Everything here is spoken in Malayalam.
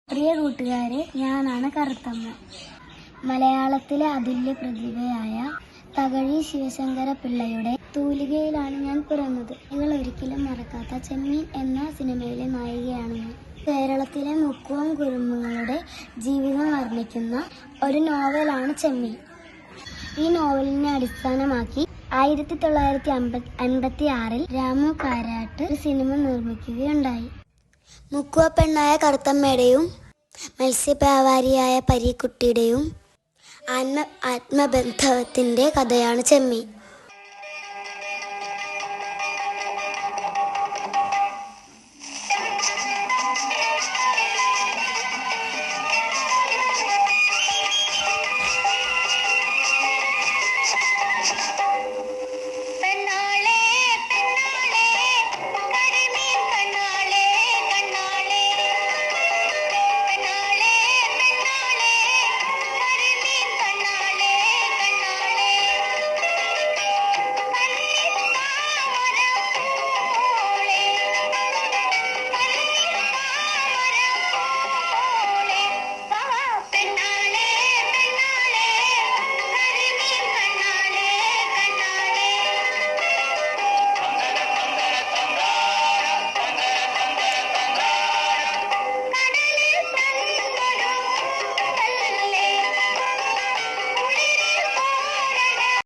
പ്രിയ കൂട്ടുകാരെ, ഞാനാണ് കറുത്തമ്മ. മലയാളത്തിലെ അതുല്യ പ്രതിഭയായ തകഴി ശിവശങ്കര പിള്ളയുടെ തൂലികയിലാണ് ഞാൻ പിറന്നത്. നിങ്ങൾ ഒരിക്കലും മറക്കാത്ത ചെമ്മീൻ എന്ന സിനിമയിലെ നായികയാണ് ഞാൻ. കേരളത്തിലെ മുക്കുവം കുടുംബങ്ങളുടെ ജീവിതം വർണ്ണിക്കുന്ന ഒരു നോവലാണ് ചെമ്മീൻ. ഈ നോവലിനെ അടിസ്ഥാനമാക്കി 1956 രാമു കാരാട്ട് ഒരു സിനിമ നിർമ്മിക്കുകയുണ്ടായി. മുക്കുവ പെണ്ണായ കറുത്തമ്മയുടെയും മത്സ്യവ്യാപാരിയായ പരീക്കുട്ടിയുടെയും ആത്മബന്ധത്തിന്റെ കഥയാണ് ചെമ്മീൻ.